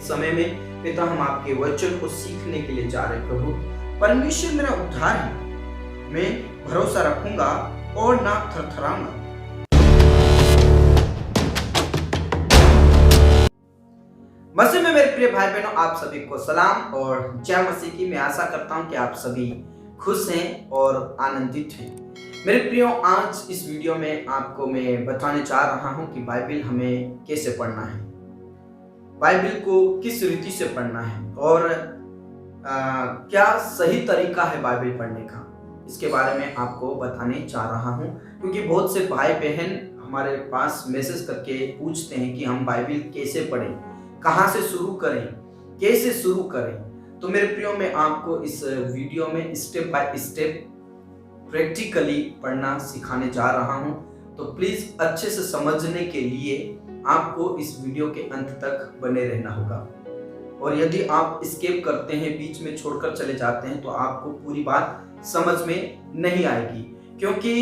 समय में पिता हम आपके वचन को सीखने के लिए जा रहे हैं। प्रभु परमेश्वर मेरा उद्धार है, मैं भरोसा रखूंगा और ना थरथराऊंगा। मसीह में मेरे प्रिय भाई बहनों, आप सभी को सलाम और जय मसीह की। मैं आशा करता हूं कि आप सभी खुश हैं और आनंदित हैं। मेरे प्रियो, आज इस वीडियो में आपको मैं बताने जा रहा हूं कि बाइबल हमें कैसे पढ़ना है, बाइबल को किस रीति से पढ़ना है और क्या सही तरीका है बाइबल पढ़ने का, इसके बारे में आपको बताने जा रहा हूं। क्योंकि बहुत से भाई बहन हमारे पास मैसेज करके पूछते हैं कि हम बाइबल कैसे पढ़ें, कहां से शुरू करें, कैसे शुरू करें। तो मेरे प्रियो, मैं आपको इस वीडियो में स्टेप बाय स्टेप प्रैक्टिकली पढ़ना सिखाने जा रहा हूं। तो प्लीज अच्छे से समझने के लिए आपको इस वीडियो के अंत तक बने रहना होगा। और यदि आप स्किप करते हैं, बीच में छोड़कर चले जाते हैं, तो आपको पूरी बात समझ में नहीं आएगी। क्योंकि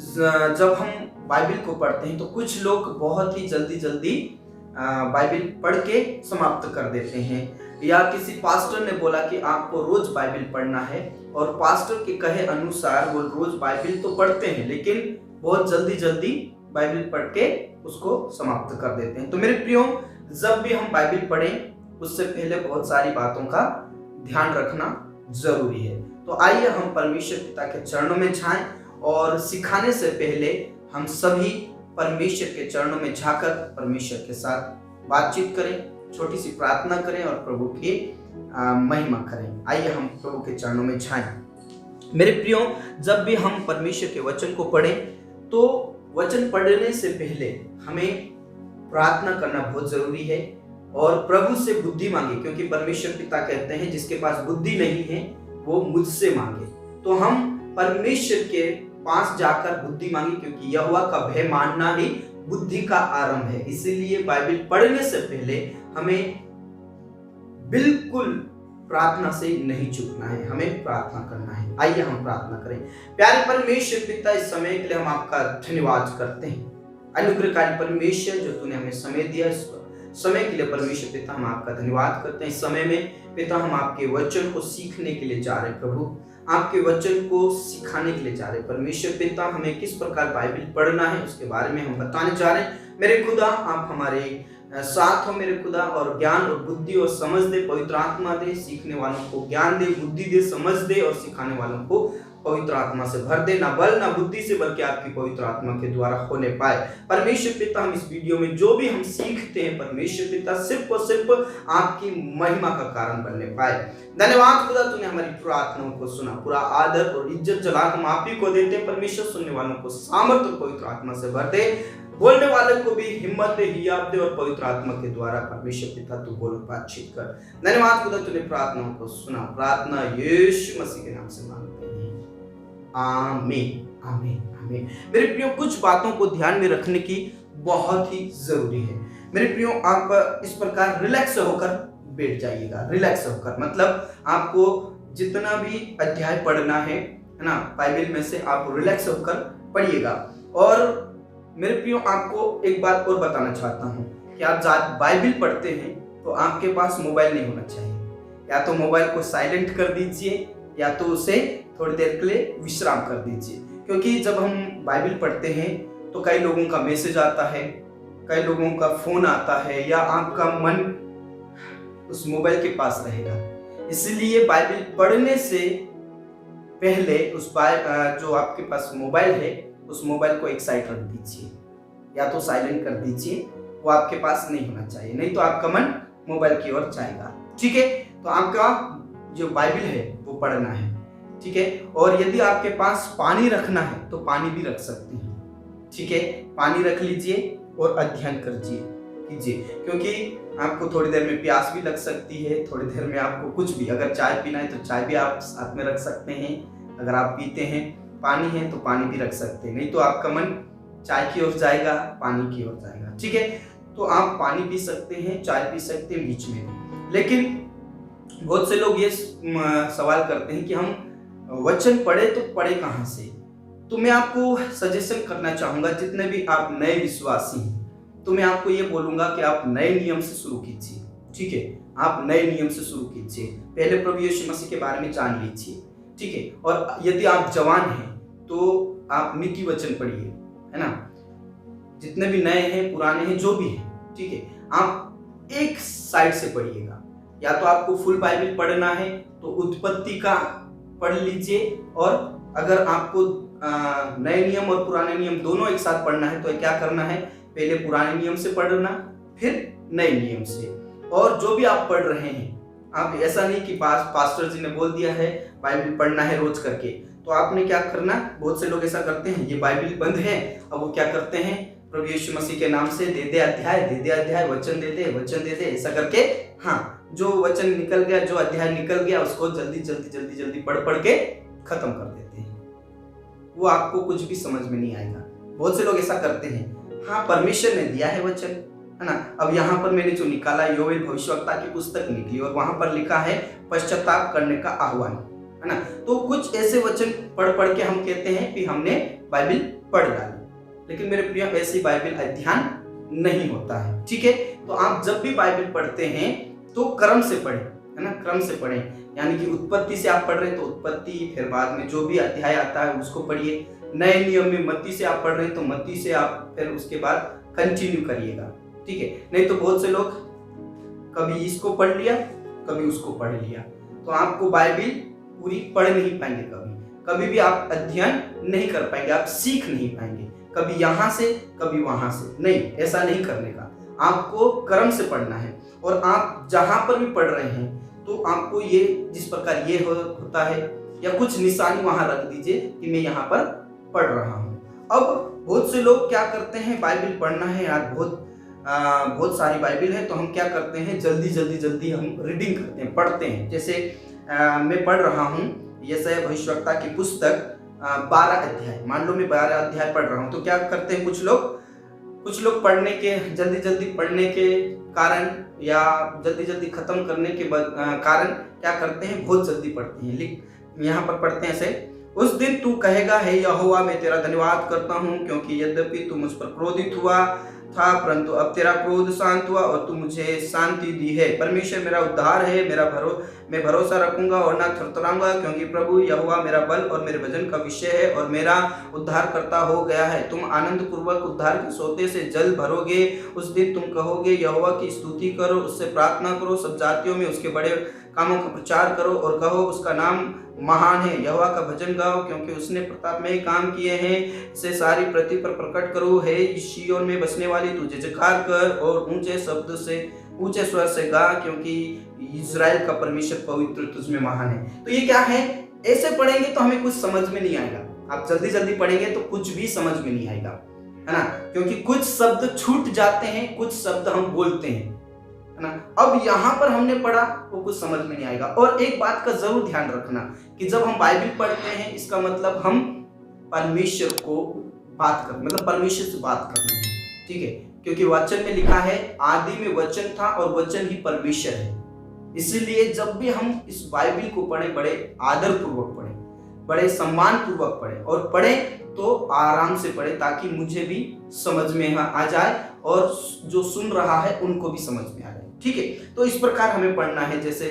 जब हम बाइबल को पढ़ते हैं तो कुछ लोग बहुत ही जल्दी बाइबल पढ़ के समाप्त कर देते हैं, या किसी पास्टर ने बोला कि आपको रोज बाइबल पढ़ना है और पास्टर के कहे अनुसार वो रोज बाइबल तो पढ़ते हैं, लेकिन बहुत जल्दी बाइबल पढ़ के उसको समाप्त कर देते हैं। तो मेरे प्रियो, जब भी हम बाइबल पढ़ें उससे पहले बहुत सारी बातों का ध्यान रखना जरूरी है। तो आइए हम परमेश्वर पिता के चरणों में जाएं और सिखाने से पहले हम सभी परमेश्वर के चरणों में जाकर परमेश्वर के साथ बातचीत करें, छोटी सी प्रार्थना करें और प्रभु की महिमा करें। आइए हम प्रभु के चरणों में जाएं। मेरे प्रियो, जब भी हम परमेश्वर के वचन को पढ़ें तो वचन पढ़ने से पहले हमें प्रार्थना करना बहुत जरूरी है और प्रभु से बुद्धि मांगे। क्योंकि परमेश्वर पिता कहते हैं जिसके पास बुद्धि नहीं है वो मुझसे मांगे। तो हम परमेश्वर के पास जाकर बुद्धि मांगे, क्योंकि यहोवा का भय मानना ही बुद्धि का आरंभ है। इसीलिए बाइबल पढ़ने से पहले हमें बिल्कुल प्रार्थना से नहीं चूकना है, हमें प्रार्थना करना है। आइए हम प्रार्थना करें। प्यारे परमेश्वर पिता, इस समय के लिए हम आपका धन्यवाद करते हैं। अनुग्रहकारी परमेश्वर, जो तूने हमें समय दिया, इस समय के लिए परमेश्वर पिता हम आपका धन्यवाद करते हैं। इस समय में पिता हम आपके वचन को सीखने के लिए जा रहे हैं। प्रभु आपके वचन को सिखाने के लिए जा रहे हैं। परमेश्वर पिता, हमें किस प्रकार बाइबल पढ़ना है उसके बारे में हम बताने जा रहे हैं। मेरे खुदा, आप हमारे साथ हो मेरे खुदा, और ज्ञान और बुद्धि और समझ दे, पवित्र आत्मा दे। सीखने वालों को ज्ञान दे, बुद्धि दे, समझ दे, और सिखाने वालों को पवित्र आत्मा से भर दे। ना बल ना बुद्धि से, बल्कि आपकी पवित्र आत्मा के द्वारा होने पाए। परमेश्वर पिता, हम इस वीडियो में जो भी हम सीखते हैं परमेश्वर पिता, सिर्फ और सिर्फ आपकी महिमा का कारण बनने पाए। धन्यवाद खुदा, तूने हमारी प्रार्थनाओं को सुना। पूरा आदर और इज्जत जलाल हम आप ही को देते हैं। परमेश्वर, सुनने वालों को सामर्थ और पवित्र आत्मा से भर दे, बोलने वाले को भी हिम्मत दे, हियाव दे, और पवित्र आत्मा के द्वारा परमेश्वर पिता तू बोल बातचीत कर। धन्यवाद खुदा, तूने प्रार्थनाओं को सुना। प्रार्थना यीशु मसीह के नाम से मांगते हैं, आमीन आमीन आमीन। मेरे प्रियो, कुछ बातों को ध्यान में रखने की बहुत ही जरूरी है। मेरे प्रियो, आप इस प्रकार रिलैक्स होकर बैठ जाइएगा। रिलैक्स होकर मतलब आपको जितना भी अध्याय पढ़ना है ना बाइबल में से, आप रिलैक्स होकर पढ़िएगा। और मेरे प्रियो, आपको एक बात और बताना चाहता हूँ कि आप जब बाइबल पढ़ते हैं तो आपके पास मोबाइल नहीं होना चाहिए। या तो मोबाइल को साइलेंट कर दीजिए, या तो उसे थोड़ी देर के लिए विश्राम कर दीजिए। क्योंकि जब हम बाइबल पढ़ते हैं तो कई लोगों का मैसेज आता है, कई लोगों का फोन आता है, या आपका मन उस मोबाइल के पास रहेगा। इसलिए बाइबल पढ़ने से पहले उस जो आपके पास मोबाइल है उस मोबाइल को एक साइड रख दीजिए, या तो साइलेंट कर दीजिए। वो आपके पास नहीं होना चाहिए, नहीं तो आपका मन मोबाइल की ओर जाएगा। ठीक है, तो आपका जो बाइबल है वो पढ़ना है। ठीक है, और यदि आपके पास पानी रखना है तो पानी भी रख सकते हैं। ठीक है, पानी रख लीजिए और अध्ययन कीजिए। क्योंकि आपको थोड़ी देर में प्यास भी लग सकती है, थोड़ी देर में आपको कुछ भी, अगर चाय पीना है तो चाय भी आप साथ में रख सकते हैं। अगर आप पीते हैं, पानी है तो पानी भी रख सकते हैं, नहीं तो आपका मन चाय की ओर जाएगा, पानी की ओर जाएगा। ठीक है, तो आप पानी पी सकते हैं, चाय पी सकते हैं बीच में। लेकिन बहुत से लोग ये सवाल करते हैं कि हम वचन पढ़े तो पढ़े कहाँ से। तो मैं आपको सजेशन करना चाहूंगा, जितने भी आप नए विश्वासी हैं, तो मैं आपको ये बोलूंगा कि आप नए नियम से शुरू कीजिए। ठीक है, आप नए नियम से शुरू कीजिए, पहले प्रभु यीशु मसीह के बारे में जान लीजिए, ठीक है। और यदि आप जवान हैं तो आप नीति वचन पढ़िए, है ना, जितने भी नए हैं पुराने हैं जो भी हैं, ठीक है, आप एक साइड से पढ़िएगा। या तो आपको फुल बाइबल पढ़ना है तो उत्पत्ति का पढ़ लीजिए, और अगर आपको नए नियम और पुराने नियम दोनों एक साथ पढ़ना है तो क्या करना है, पहले पुराने नियम से पढ़ना फिर नए नियम से। और जो भी आप पढ़ रहे हैं, आप ऐसा नहीं कि पास्टर जी ने बोल दिया है बाइबल पढ़ना है रोज करके, तो आपने क्या करना, बहुत से लोग ऐसा करते हैं, ये बाइबल बंद है, अब वो क्या करते हैं, प्रभु यीशु मसीह के नाम से दे दे अध्याय, वचन दे दे, ऐसा करके, हाँ, जो वचन निकल गया, जो अध्याय निकल गया, उसको जल्दी पढ़ के खत्म कर देते हैं। वो आपको कुछ भी समझ में नहीं आएगा। बहुत से लोग ऐसा करते हैं। हाँ, परमेश्वर ने दिया है वचन, है ना। अब यहाँ पर मैंने जो निकाला, योएल भविष्यवक्ता की पुस्तक निकली और वहां पर लिखा है पश्चाताप करने का आह्वान, है ना। तो कुछ ऐसे वचन पढ़ के हम कहते हैं कि हमने बाइबल पढ़ डाली, लेकिन मेरे प्रिय ऐसी बाइबल अध्ययन नहीं होता है, ठीक है। तो आप जब भी बाइबल पढ़ते हैं तो क्रम से पढ़ें, है ना, क्रम से पढ़ें। यानी कि उत्पत्ति से आप पढ़ रहे हैं तो उत्पत्ति, फिर बाद में जो भी अध्याय आता है उसको पढ़िए। नए नियम में मत्ती से आप पढ़ रहे हैं तो मत्ती से आप फिर उसके बाद कंटिन्यू करिएगा, ठीक है। नहीं तो बहुत से लोग कभी इसको पढ़ लिया, कभी उसको पढ़ लिया, तो आपको बाइबल पूरी पढ़ नहीं पाएंगे, कभी भी आप अध्ययन नहीं कर पाएंगे, आप सीख नहीं पाएंगे, कभी यहाँ से कभी वहां से। नहीं, ऐसा नहीं करने का, आपको क्रम से पढ़ना है। और आप जहां पर भी पढ़ रहे हैं तो आपको ये जिस प्रकार ये होता है, या कुछ निशानी वहां रख दीजिए कि मैं यहाँ पर पढ़ रहा हूँ। अब बहुत से लोग क्या करते हैं, बाइबल पढ़ना है यार, बहुत सारी बाइबल है, तो हम क्या करते हैं, जल्दी हम रीडिंग करते हैं, पढ़ते हैं। जैसे मैं पढ़ रहा हूँ यशायाह भविष्यवक्ता की पुस्तक 12 अध्याय, मान लो मैं 12 अध्याय पढ़ रहा हूँ, तो क्या करते हैं कुछ लोग पढ़ने के जल्दी पढ़ने के कारण या जल्दी खत्म करने के कारण क्या करते हैं, बहुत जल्दी पढ़ते हैं। यहाँ पर पढ़ते हैं ऐसे, उस दिन तू कहेगा, हे यहोवा, मैं तेरा धन्यवाद करता हूँ, क्योंकि यद्यपि तू मुझ पर क्रोधित हुआ था, परंतु अब तेरा क्रोध शांत हुआ और तू मुझे शांति दी है। परमेश्वर मेरा उद्धार है, मैं भरोसा रखूंगा और ना थरथराऊंगा, क्योंकि प्रभु यहोवा मेरा बल और मेरे भजन का विषय है और मेरा उद्धार करता हो गया है। तुम आनंद पूर्वक उद्धार के सोते से जल भरोगे। उस दिन तुम कहोगे, यहोवा की स्तुति करो, उससे प्रार्थना करो, सब जातियों में उसके बड़े कामों का प्रचार करो और कहो, उसका नाम महान है। यहोवा का भजन गाओ, क्योंकि उसने प्रतापमय काम किए हैं। इसे सारी पृथ्वी पर प्रकट करो। हे सिय्योन में बसने वाली, तू जय जयकार कर और ऊंचे स्वर से गा, क्योंकि इज़राइल का परमेश्वर पवित्र तुझमें महान है। तो ये क्या है, ऐसे पढ़ेंगे तो हमें कुछ समझ में नहीं आएगा। आप जल्दी पढ़ेंगे तो कुछ भी समझ में नहीं आएगा, है ना, क्योंकि कुछ शब्द छूट जाते हैं, कुछ शब्द हम बोलते हैं, है ना। अब यहाँ पर हमने पढ़ा वो कुछ समझ में नहीं आएगा। और एक बात का जरूर ध्यान रखना कि जब हम बाइबल पढ़ते हैं, इसका मतलब हम परमेश्वर को मतलब परमेश्वर से बात कर रहे हैं, ठीक है। क्योंकि वचन में लिखा है, आदि में वचन था और वचन ही परमेश्वर है। इसीलिए जब भी हम इस बाइबल को पढ़े, बड़े आदर पूर्वक पढ़े, बड़े सम्मान पूर्वक पढ़े, और पढ़े तो आराम से पढ़े, ताकि मुझे भी समझ में आ जाए और जो सुन रहा है उनको भी समझ में आ जाए, ठीक है। तो इस प्रकार हमें पढ़ना है। जैसे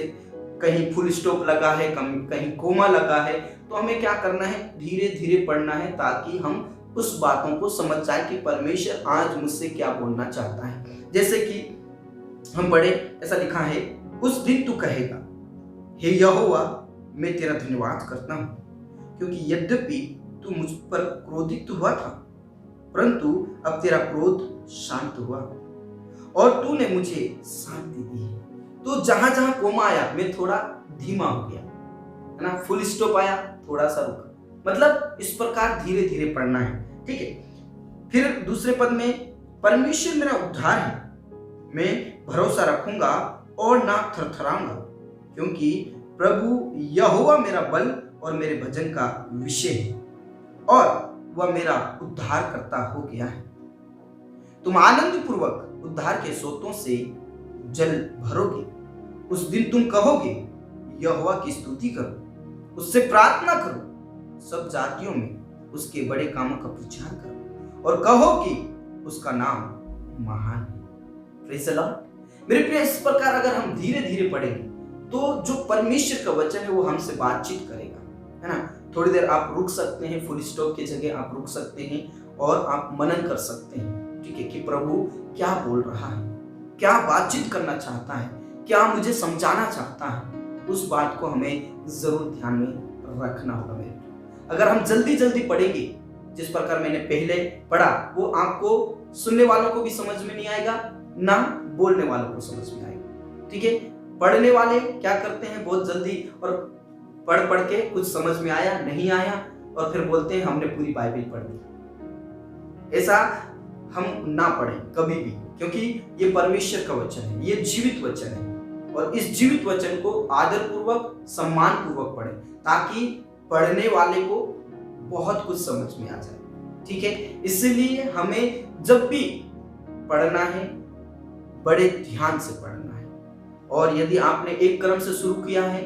कहीं फुल स्टॉप लगा है, कहीं कोमा लगा है, तो हमें क्या करना है, धीरे धीरे पढ़ना है, ताकि हम उस बातों को समझ जाए कि परमेश्वर आज मुझसे क्या बोलना चाहता है। जैसे कि हम पढ़े, ऐसा लिखा है, उस दिन तू कहेगा, हे यहोवा, मैं तेरा धन्यवाद करता हूँ, क्योंकि यद्यपि तू मुझ पर क्रोधित हुआ था, परंतु अब तेरा क्रोध शांत हुआ और तूने मुझे शांति दी। तो जहां जहां कोमा आया, मैं थोड़ा धीमा हो गया, है ना, फुल स्टॉप आया, थोड़ा सा रुका, मतलब इस प्रकार धीरे धीरे पढ़ना है, ठीक है। फिर दूसरे पद में, परमेश्वर मेरा उद्धार है, मैं भरोसा रखूंगा और ना थरथराऊंगा, क्योंकि प्रभु यहोवा मेरा बल और मेरे भजन का विषय है और वह मेरा उद्धार करता हो गया है। तुम आनंद पूर्वक उद्धार के सोतों से जल भरोगे। उस दिन तुम कहोगे, यहोवा की स्तुति करो, उससे प्रार्थना करो, सब जातियों में उसके बड़े कामों का प्रचार करो और कहो कि उसका नाम महान है। Praise the Lord. मेरे प्रिय, इस प्रकार अगर हम धीरे धीरे पढ़ेंगे तो जो परमेश्वर का वचन है वो हमसे बातचीत करेगा, है ना। थोड़ी देर आप रुक सकते हैं, फुल स्टॉप की जगह आप रुक सकते हैं और आप मनन कर सकते हैं, ठीक है, कि प्रभु क्या बोल रहा है, क्या बातचीत करना चाहता है, क्या मुझे समझाना चाहता है। उस बात को हमें जरूर ध्यान में रखना होगा मेरे। अगर हम जल्दी जल्दी पढ़ेंगे, जिस प्रकार मैंने पहले पढ़ा, वो आपको सुनने वालों को भी समझ में नहीं आएगा, ना बोलने वालों को समझ में आएगा, ठीक है। पढ़ने वाले क्या करते हैं, बहुत जल्दी और पढ़ पढ़ के कुछ समझ में आया नहीं आया और फिर बोलते हैं हमने पूरी बाइबल पढ़ ली। ऐसा हम ना पढ़ें कभी भी, क्योंकि ये परमेश्वर का वचन है, ये जीवित वचन है और इस जीवित वचन को आदर पूर्वक, सम्मान पूर्वक पढ़ें, ताकि पढ़ने वाले को बहुत कुछ समझ में आ जाए, ठीक है। इसलिए हमें जब भी पढ़ना है बड़े ध्यान से पढ़ना है। और यदि आपने एक क्रम से शुरू किया है,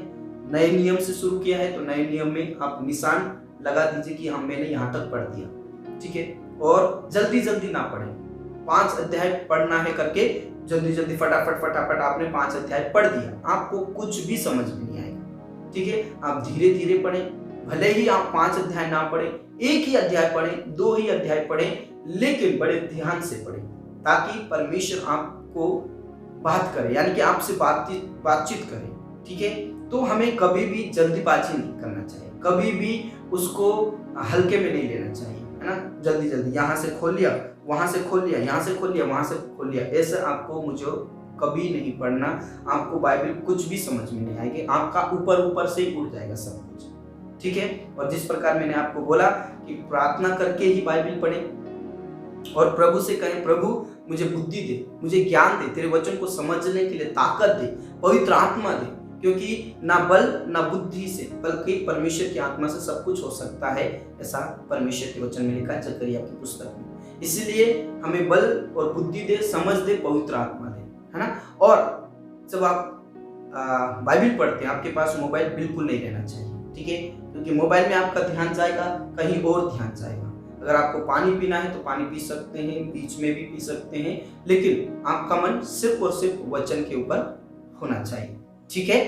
नए नियम से शुरू किया है, तो नए नियम में आप निशान लगा दीजिए कि हम मैंने यहाँ तक पढ़ दिया, ठीक है। और जल्दी जल्दी ना पढ़ें, 5 अध्याय पढ़ना है करके जल्दी जल्दी फटाफट आपने 5 अध्याय पढ़ दिया, आपको कुछ भी समझ में नहीं आएगा, ठीक है। आप धीरे धीरे पढ़ें, भले ही आप 5 अध्याय ना पढ़ें, एक ही अध्याय पढ़ें, 2 ही अध्याय पढ़ें, लेकिन बड़े ध्यान से पढ़ें, ताकि परमेश्वर आपको बात करे, यानी कि आपसे बातचीत करे, ठीक है। तो हमें कभी भी जल्दीबाजी नहीं करना चाहिए, कभी भी उसको हल्के में नहीं लेना चाहिए, है ना। जल्दी जल्दी यहाँ से खोल लिया, वहां से खोल लिया, यहाँ से खोल लिया, वहां से खोल लिया, ऐसे आपको मुझे कभी नहीं पढ़ना। आपको बाइबल कुछ भी समझ में नहीं आएगी, आपका ऊपर ऊपर से ही उड़ जाएगा सब कुछ, ठीक है। और जिस प्रकार मैंने आपको बोला कि प्रार्थना करके ही बाइबल पढ़ें और प्रभु से कहें, प्रभु मुझे बुद्धि दे, मुझे ज्ञान दे, तेरे वचन को समझने के लिए ताकत दे, पवित्र आत्मा दे, क्योंकि ना बल ना बुद्धि से बल्कि परमेश्वर की आत्मा से सब कुछ हो सकता है, ऐसा परमेश्वर के वचन में लिखा है जकरिया की पुस्तक में। इसलिए हमें बल और बुद्धि दे, समझ दे, पवित्र आत्मा दे, है ना। और जब आप बाइबल पढ़ते हैं, आपके पास मोबाइल बिल्कुल नहीं रहना चाहिए, ठीक है, क्योंकि मोबाइल में आपका ध्यान जाएगा, कहीं और ध्यान जाएगा। अगर आपको पानी पीना है तो पानी पी सकते हैं, बीच में भी पी सकते हैं, लेकिन आपका मन सिर्फ और सिर्फ वचन के ऊपर होना चाहिए, ठीक है।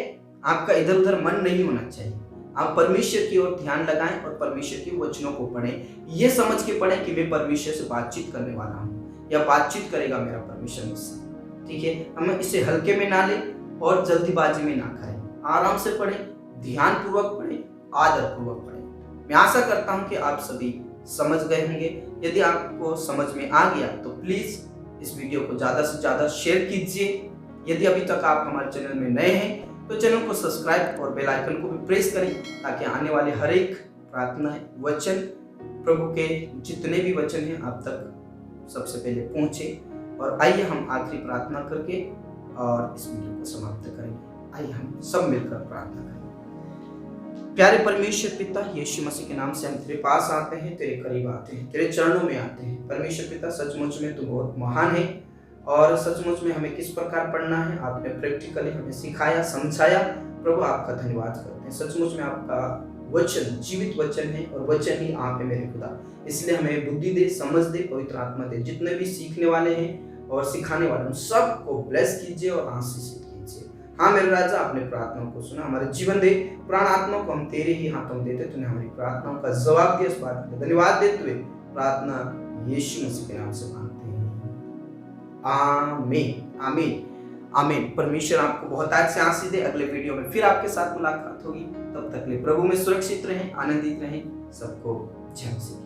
आपका इधर उधर मन नहीं होना चाहिए। आप परमेश्वर की ओर ध्यान लगाएं और परमेश्वर के वचनों को पढ़ें, ये समझ के पढ़ें कि मैं परमेश्वर से बातचीत करने वाला हूँ या बातचीत करेगा मेरा परमेश्वर मुझसे, ठीक है। हम इसे हल्के में ना लें और जल्दीबाजी में ना करें, आराम से पढ़ें, ध्यान पूर्वक पढ़ें, आदर पूर्वक पढ़ें। मैं आशा करता हूँ कि आप सभी समझ गए होंगे। यदि आपको समझ में आ गया तो प्लीज इस वीडियो को ज्यादा से ज्यादा शेयर कीजिए। यदि अभी तक आप हमारे चैनल में नए हैं तो चैनल को सब्सक्राइब और बेल आइकन को भी प्रेस करें, ताकि आने वाले हर एक प्रार्थना वचन, प्रभु के जितने भी वचन हैं आप तक सबसे पहले पहुंचे। और आइए हम आखिरी प्रार्थना करके और इस वीडियो को समाप्त करेंगे। आइए हम सब मिलकर प्रार्थना करें। प्यारे परमेश्वर पिता, यीशु मसीह के नाम से हम तेरे पास आते हैं, तेरे करीब आते हैं, तेरे चरणों में आते हैं। परमेश्वर पिता, सचमुच में तू बहुत महान है और सचमुच में हमें किस प्रकार पढ़ना है आपने प्रैक्टिकली हमें सिखाया, समझाया। प्रभु आपका धन्यवाद करते हैं। सचमुच में आपका वचन जीवित वचन है और वचन ही आप है मेरे खुदा। इसलिए हमें बुद्धि दे, समझ दे, पवित्र आत्मा दे। जितने भी सीखने वाले हैं और सिखाने वाले हैं सबको ब्लेस कीजिए और आशीषित कीजिए। हाँ मेरे राजा, आपने प्रार्थनाओं को सुना, हमारे जीवन दे, प्राण आत्मा को हम तेरे ही हाथों में देते। तूने हमारी प्रार्थनाओं का जवाब दिया, इस बात के लिए धन्यवाद देते हुए प्रार्थना यीशु मसीह के नाम से मांगते हैं, आमीन आमीन आमीन। परमेश्वर आपको बहुत अच्छे आशीष दे। अगले वीडियो में फिर आपके साथ मुलाकात होगी। तब तक के लिए प्रभु में सुरक्षित रहें, आनंदित रहें। सबको जय मसीह।